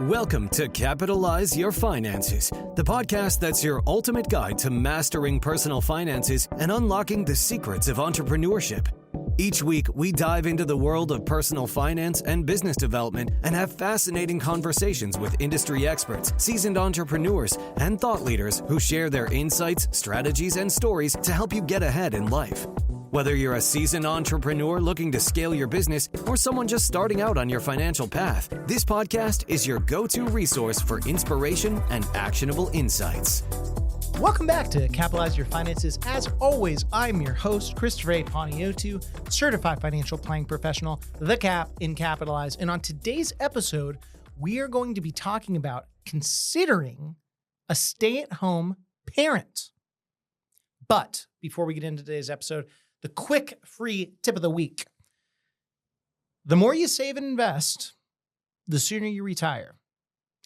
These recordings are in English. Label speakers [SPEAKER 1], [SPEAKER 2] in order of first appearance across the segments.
[SPEAKER 1] Welcome to Capitalize Your Finances, the podcast that's your ultimate guide to mastering personal finances and unlocking the secrets of entrepreneurship. Each week, we dive into the world of personal finance and business development and have fascinating conversations with industry experts, seasoned entrepreneurs, and thought leaders who share their insights, strategies, and stories to help you get ahead in life. Whether you're a seasoned entrepreneur looking to scale your business or someone just starting out on your financial path, this podcast is your go-to resource for inspiration and actionable insights.
[SPEAKER 2] Welcome back to Capitalize Your Finances. As always, I'm your host, Christopher A. Poniotu, certified financial planning professional, the Cap in Capitalize. And on today's episode, we are going to be talking about considering a stay-at-home parent. But before we get into today's episode, the quick free tip of the week. The more you save and invest, the sooner you retire.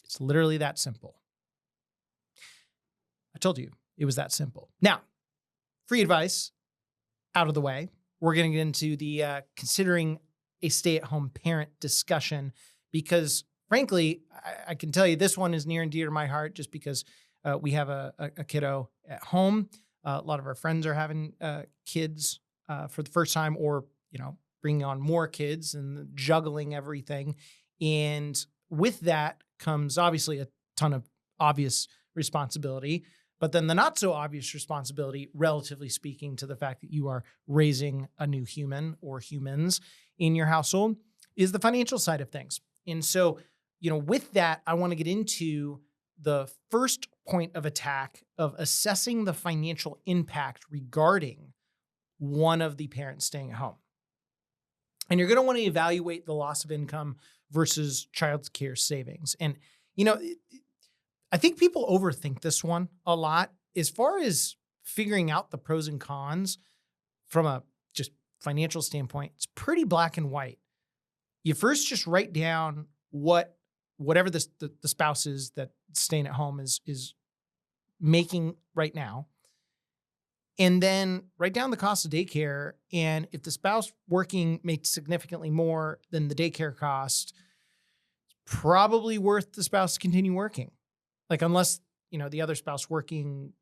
[SPEAKER 2] It's literally that simple. I told you it was that simple. Now, free advice out of the way. We're going to get into the considering a stay-at-home parent discussion because, frankly, I can tell you this one is near and dear to my heart just because we have a kiddo at home. A lot of our friends are having kids for the first time or, bringing on more kids and juggling everything. And with that comes obviously a ton of obvious responsibility, but then the not so obvious responsibility, relatively speaking, to the fact that you are raising a new human or humans in your household is the financial side of things. And so, with that, I want to get into the first point of attack of assessing the financial impact regarding one of the parents staying at home. And you're going to want to evaluate the loss of income versus child care savings. And, I think people overthink this one a lot as far as figuring out the pros and cons from a just financial standpoint. It's pretty black and white. You first just write down whatever the spouse is that staying at home is making right now. And then write down the cost of daycare. And if the spouse working makes significantly more than the daycare cost, it's probably worth the spouse to continue working. Like unless, the other spouse working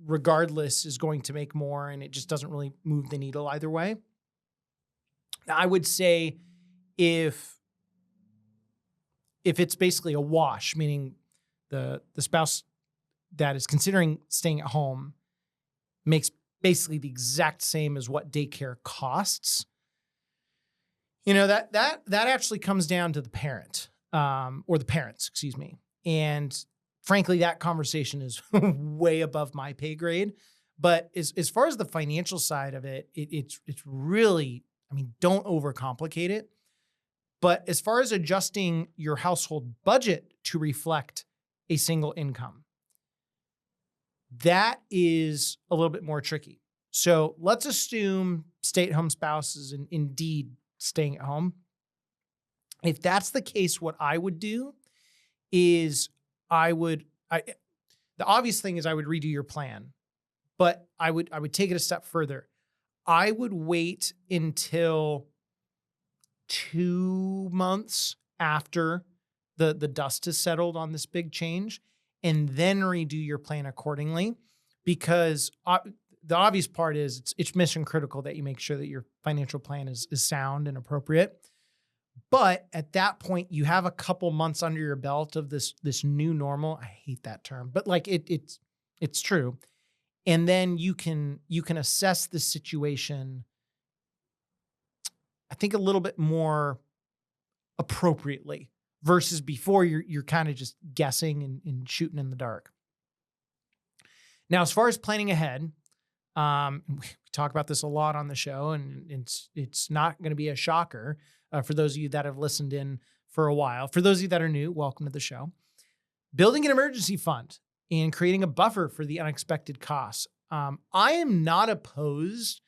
[SPEAKER 2] regardless is going to make more and it just doesn't really move the needle either way. I would say if it's basically a wash, meaning the spouse that is considering staying at home makes basically the exact same as what daycare costs, that actually comes down to the parent, or the parents, excuse me. And frankly, that conversation is way above my pay grade. But as far as the financial side of it, it's really, don't overcomplicate it. But as far as adjusting your household budget to reflect a single income, that is a little bit more tricky. So let's assume stay-at-home spouse is indeed staying at home. If that's the case, what I would do is the obvious thing is I would redo your plan, but I would take it a step further. I would wait until 2 months after the dust has settled on this big change and then redo your plan accordingly, because the obvious part is it's mission critical that you make sure that your financial plan is sound and appropriate. But at that point, you have a couple months under your belt of this new normal. I hate that term, but like it's true. And then you can assess the situation, I think, a little bit more appropriately versus before you're kind of just guessing and shooting in the dark. Now, as far as planning ahead, we talk about this a lot on the show, and it's not going to be a shocker for those of you that have listened in for a while. For those of you that are new, welcome to the show. Building an emergency fund and creating a buffer for the unexpected costs. I am not opposed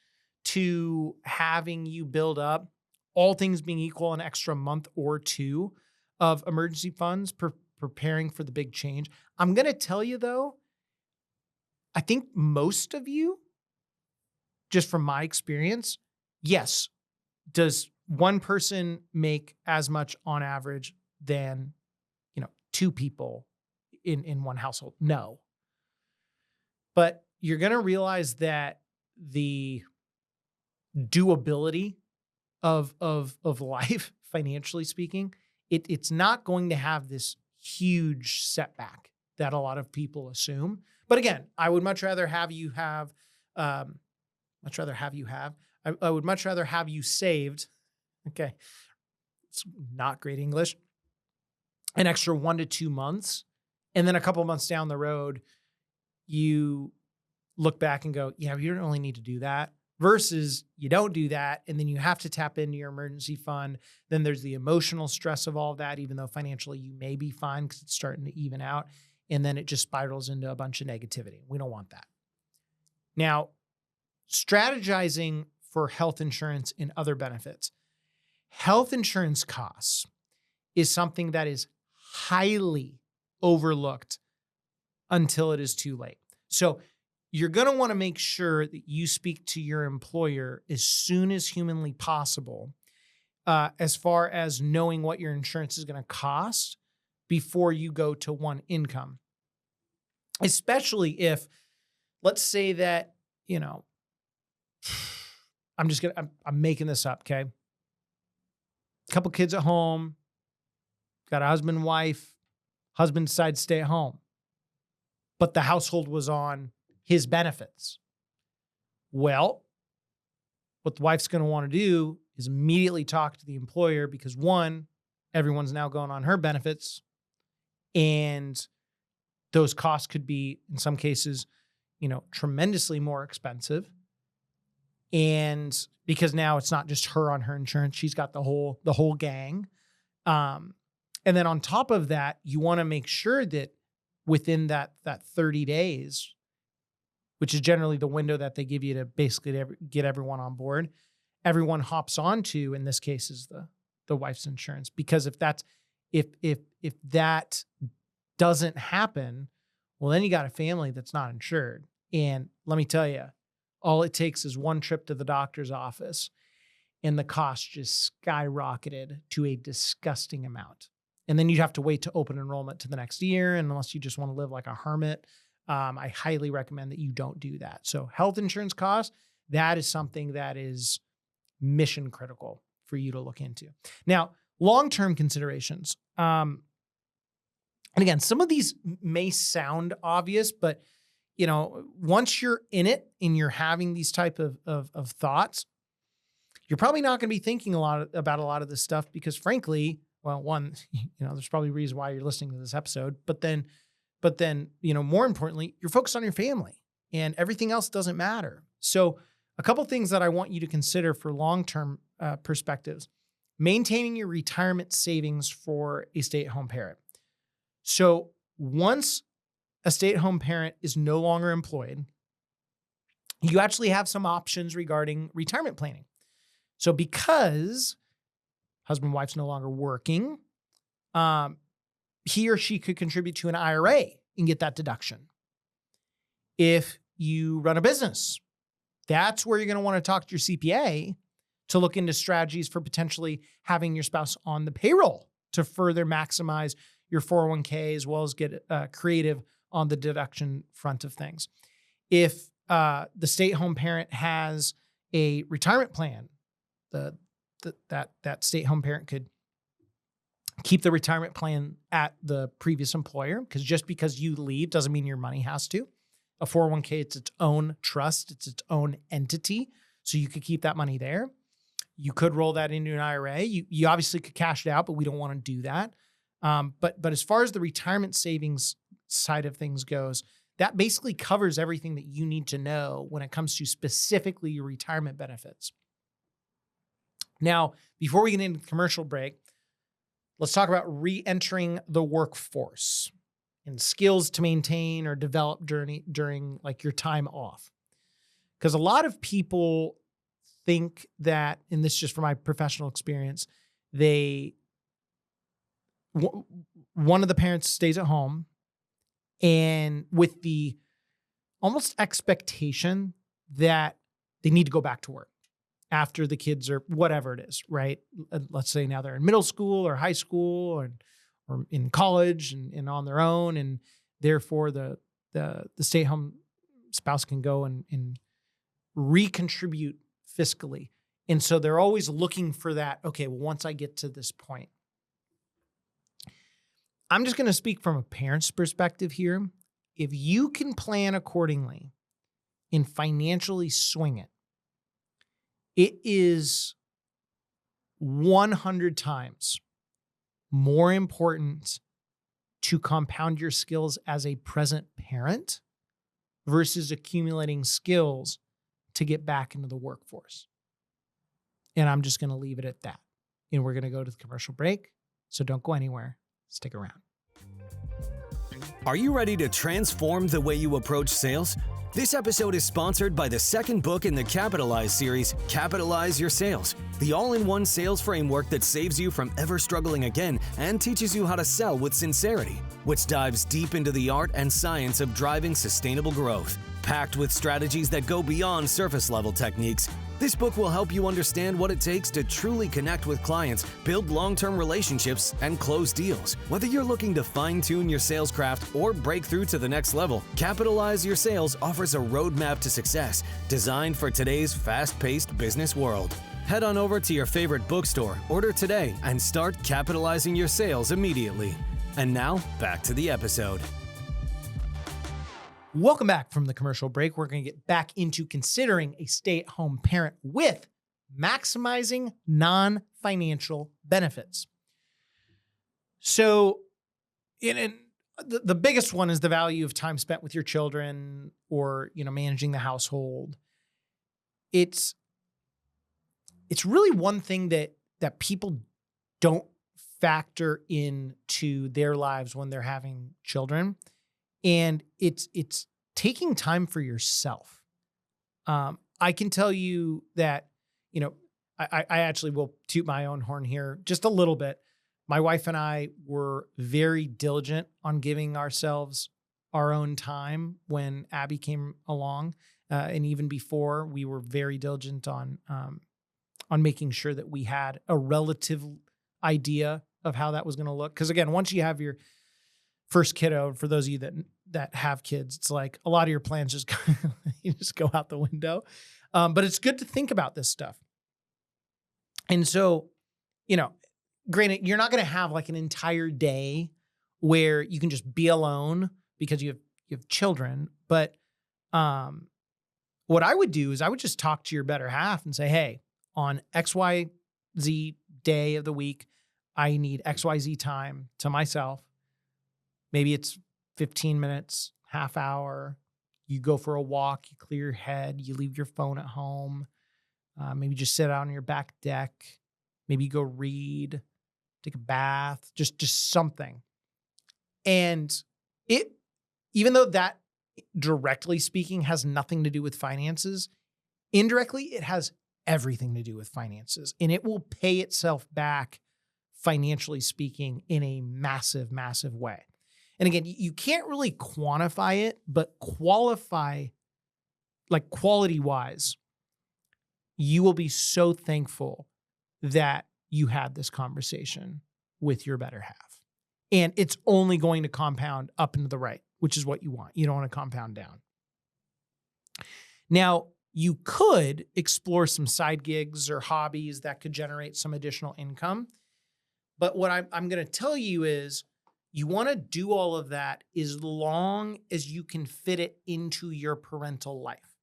[SPEAKER 2] to having you build up, all things being equal, an extra month or two of emergency funds preparing for the big change. I'm going to tell you, though, I think most of you, just from my experience, yes, does one person make as much on average than, two people in one household. No. But you're going to realize that the doability of life, financially speaking, it's not going to have this huge setback that a lot of people assume. But again, I would much rather have you have, I would much rather have you saved. Okay. It's not great English. An extra 1 to 2 months. And then a couple months down the road, you look back and go, yeah, you don't really need to do that. Versus you don't do that, and then you have to tap into your emergency fund. Then there's the emotional stress of all of that, even though financially you may be fine because it's starting to even out. And then it just spirals into a bunch of negativity. We don't want that. Now, strategizing for health insurance and other benefits. Health insurance costs is something that is highly overlooked until it is too late. So you're going to want to make sure that you speak to your employer as soon as humanly possible, as far as knowing what your insurance is going to cost before you go to one income. Especially if, let's say that, I'm making this up, okay? Couple kids at home, got a husband, wife, husband decides to stay at home, but the household was on his benefits. Well, what the wife's going to want to do is immediately talk to the employer because one, everyone's now going on her benefits, and those costs could be, in some cases, tremendously more expensive. And because now it's not just her on her insurance, she's got the whole gang. And then on top of that, you want to make sure that within that 30 days, which is generally the window that they give you to basically get everyone on board, everyone hops onto, in this case, is the wife's insurance. Because if that doesn't happen, well, then you got a family that's not insured. And let me tell you, all it takes is one trip to the doctor's office and the cost just skyrocketed to a disgusting amount. And then you'd have to wait to open enrollment to the next year. And unless you just want to live like a hermit, I highly recommend that you don't do that. So health insurance costs, that is something that is mission critical for you to look into. Now, long-term considerations. And again, some of these may sound obvious, but once you're in it and you're having these type of thoughts, you're probably not going to be thinking about a lot of this stuff because frankly, well, one, there's probably a reason why you're listening to this episode, but then, more importantly, you're focused on your family and everything else doesn't matter. So a couple things that I want you to consider for long-term perspectives: maintaining your retirement savings for a stay-at-home parent. So once a stay-at-home parent is no longer employed, you actually have some options regarding retirement planning. So because husband and wife's no longer working, he or she could contribute to an IRA and get that deduction. If you run a business, that's where you're going to want to talk to your CPA to look into strategies for potentially having your spouse on the payroll to further maximize your 401k, as well as get creative on the deduction front of things. If the stay-at-home parent has a retirement plan, that stay-at-home parent could keep the retirement plan at the previous employer, because just because you leave doesn't mean your money has to. A 401k, it's its own trust, it's its own entity, so you could keep that money there. You could roll that into an IRA. You obviously could cash it out, but we don't want to do that. But as far as the retirement savings side of things goes, that basically covers everything that you need to know when it comes to specifically your retirement benefits. Now, before we get into the commercial break, let's talk about re-entering the workforce and skills to maintain or develop during like your time off. Because a lot of people think that, and this is just from my professional experience, one of the parents stays at home and with the almost expectation that they need to go back to work after the kids are whatever it is, right? Let's say now they're in middle school or high school in college and on their own, and therefore the stay-at-home spouse can go and recontribute fiscally. And so they're always looking for that. Okay, well, once I get to this point, I'm just going to speak from a parent's perspective here. If you can plan accordingly and financially swing it, it is 100 times more important to compound your skills as a present parent versus accumulating skills to get back into the workforce. And I'm just going to leave it at that. And we're going to go to the commercial break. So don't go anywhere. Stick around.
[SPEAKER 1] Are you ready to transform the way you approach sales? This episode is sponsored by the second book in the Capitalize series, Capitalize Your Sales, the all-in-one sales framework that saves you from ever struggling again and teaches you how to sell with sincerity, which dives deep into the art and science of driving sustainable growth. Packed with strategies that go beyond surface-level techniques, this book will help you understand what it takes to truly connect with clients, build long-term relationships, and close deals. Whether you're looking to fine-tune your sales craft or break through to the next level, Capitalize Your Sales offers a roadmap to success designed for today's fast-paced business world. Head on over to your favorite bookstore, order today, and start capitalizing your sales immediately. And now, back to the episode.
[SPEAKER 2] Welcome back from the commercial break. We're going to get back into considering a stay-at-home parent with maximizing non-financial benefits. So, the biggest one is the value of time spent with your children or, managing the household. It's really one thing that people don't factor into their lives when they're having children. And it's taking time for yourself. I can tell you that, I actually will toot my own horn here just a little bit. My wife and I were very diligent on giving ourselves our own time when Abby came along. And even before, we were very diligent on making sure that we had a relative idea of how that was going to look. Because again, once you have your first kiddo, for those of you that have kids, it's like a lot of your plans just go out the window. But it's good to think about this stuff. And so, granted, you're not going to have like an entire day where you can just be alone because you have children. But what I would do is I would just talk to your better half and say, hey, on XYZ day of the week, I need XYZ time to myself. Maybe it's 15 minutes, half hour. You go for a walk, you clear your head, you leave your phone at home. Maybe just sit out on your back deck. Maybe you go read, take a bath, just something. And even though that directly speaking has nothing to do with finances, indirectly it has everything to do with finances. And it will pay itself back, financially speaking, in a massive, massive way. And again, you can't really quantify it, but quality-wise, you will be so thankful that you had this conversation with your better half. And it's only going to compound up and to the right, which is what you want. You don't want to compound down. Now, you could explore some side gigs or hobbies that could generate some additional income. But what I'm going to tell you is, you want to do all of that as long as you can fit it into your parental life.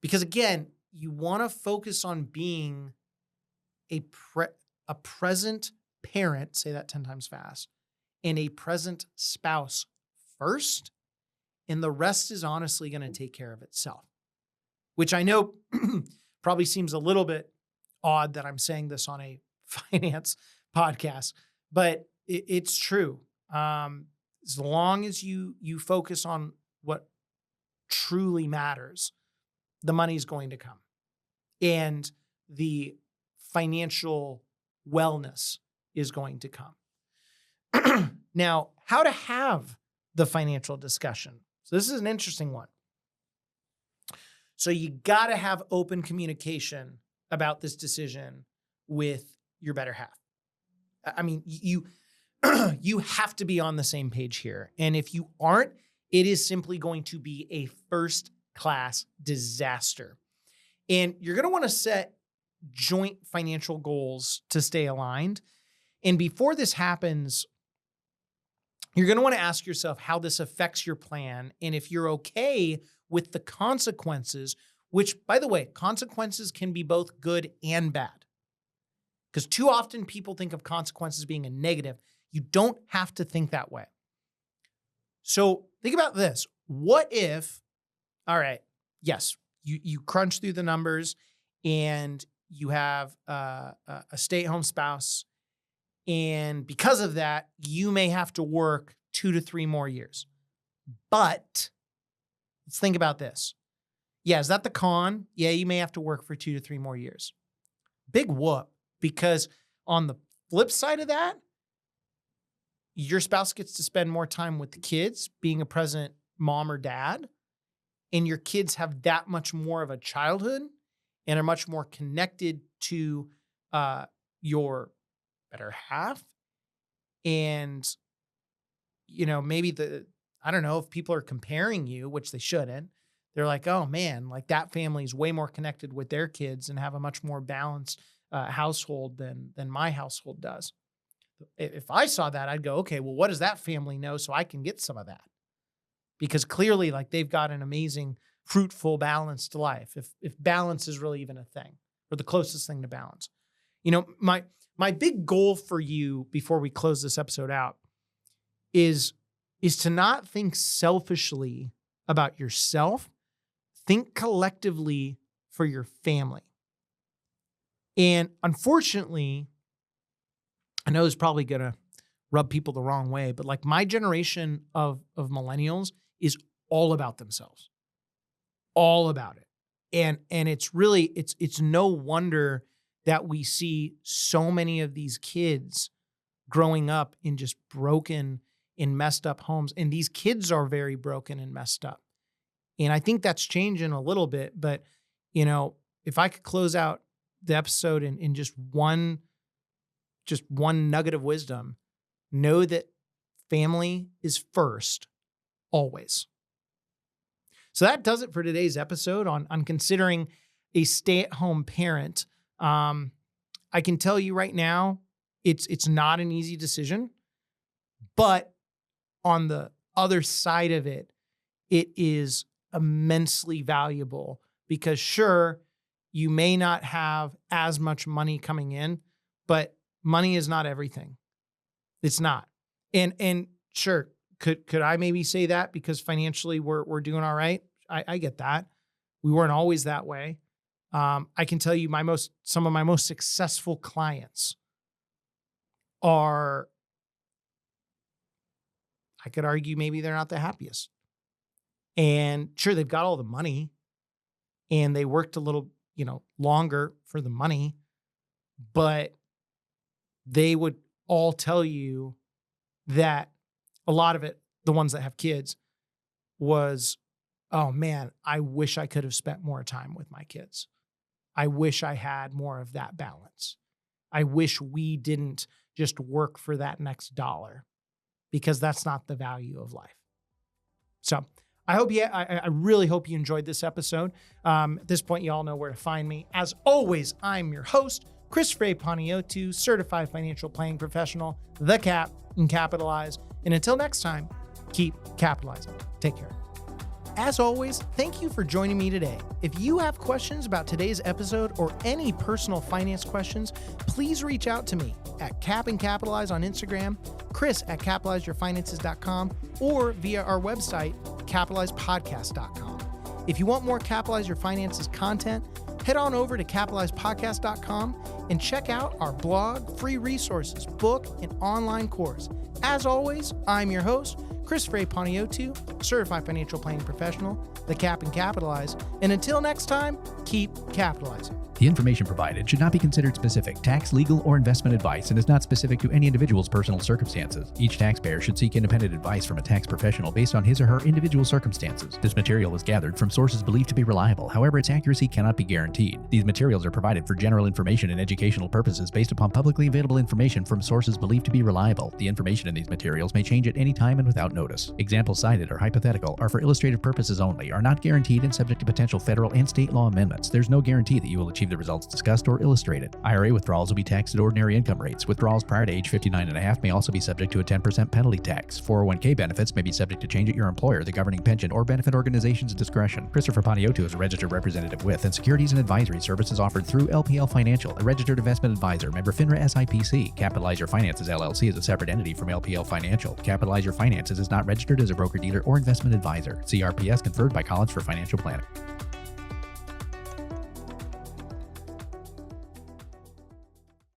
[SPEAKER 2] Because again, you want to focus on being a present parent, say that 10 times fast, and a present spouse first, and the rest is honestly going to take care of itself. Which I know probably seems a little bit odd that I'm saying this on a finance podcast, but it's true. As long as you focus on what truly matters, the money's going to come. And the financial wellness is going to come. Now, how to have the financial discussion. So this is an interesting one. So you got to have open communication about this decision with your better half. I mean, you have to be on the same page here. And if you aren't, it is simply going to be a first-class disaster. And you're going to want to set joint financial goals to stay aligned. And before this happens, you're going to want to ask yourself how this affects your plan and if you're okay with the consequences, which, by the way, consequences can be both good and bad. Because too often people think of consequences being a negative. You don't have to think that way. So think about this. What if, all right, yes, you crunch through the numbers and you have a stay-at-home spouse, and because of that, you may have to work 2 to 3 more years. But let's think about this. Yeah, is that the con? Yeah, you may have to work for 2 to 3 more years. Big whoop, because on the flip side of that, your spouse gets to spend more time with the kids, being a present mom or dad, and your kids have that much more of a childhood and are much more connected to your better half. And, maybe I don't know if people are comparing you, which they shouldn't. They're like, oh man, like that family's way more connected with their kids and have a much more balanced household than my household does. If I saw that, I'd go, okay, well, what does that family know so I can get some of that? Because clearly, like, they've got an amazing, fruitful, balanced life. If balance is really even a thing, or the closest thing to balance. My big goal for you before we close this episode out is to not think selfishly about yourself. Think collectively for your family. And unfortunately, I know it's probably going to rub people the wrong way, but like my generation of millennials is all about themselves, all about it. And it's really, it's no wonder that we see so many of these kids growing up in just broken and messed up homes. And these kids are very broken and messed up. And I think that's changing a little bit, but if I could close out the episode in just one nugget of wisdom, know that family is first, always. So that does it for today's episode on considering a stay-at-home parent. I can tell you right now, it's not an easy decision, but on the other side of it, it is immensely valuable because sure, you may not have as much money coming in, but money is not everything. It's not. And sure, could I maybe say that because financially we're doing all right? I get that. We weren't always that way. I can tell you some of my most successful clients are, I could argue maybe they're not the happiest. And sure, they've got all the money and they worked a little, longer for the money, but they would all tell you that a lot of it, the ones that have kids, was, oh man, I wish I could have spent more time with my kids. I wish I had more of that balance. I wish we didn't just work for that next dollar because that's not the value of life. So I really hope you enjoyed this episode. At this point, you all know where to find me. As always, I'm your host, Chris Frey Paniotu, certified financial planning professional, the Cap and Capitalize. And until next time, keep capitalizing. Take care. As always, thank you for joining me today. If you have questions about today's episode or any personal finance questions, please reach out to me at Cap and Capitalize on Instagram, Chris@capitalizeyourfinances.com, or via our website, capitalizepodcast.com. If you want more Capitalize Your Finances content, head on over to capitalizepodcast.com and check out our blog, free resources, book, and online course. As always, I'm your host, Christopher A. Paniotu, Certified Financial Planning Professional, the Cap and Capitalize. And until next time, keep capitalizing.
[SPEAKER 3] The information provided should not be considered specific tax, legal, or investment advice and is not specific to any individual's personal circumstances. Each taxpayer should seek independent advice from a tax professional based on his or her individual circumstances. This material is gathered from sources believed to be reliable. However, its accuracy cannot be guaranteed. These materials are provided for general information and educational purposes based upon publicly available information from sources believed to be reliable. The information in these materials may change at any time and without notice. Examples cited are hypothetical, are for illustrative purposes only, are not guaranteed and subject to potential federal and state law amendments. There's no guarantee that you will achieve the results discussed or illustrated. IRA withdrawals will be taxed at ordinary income rates. Withdrawals prior to age 59.5 may also be subject to a 10% penalty tax. 401k benefits may be subject to change at your employer, the governing pension, or benefit organization's discretion. Christopher Paniotu is a registered representative with and securities and advisory services offered through LPL Financial, a registered investment advisor, member FINRA SIPC. Capitalize Your Finances LLC is a separate entity from LPL Financial. Capitalize Your Finances is not registered as a broker-dealer or investment advisor. CRPS conferred by College for Financial Planning.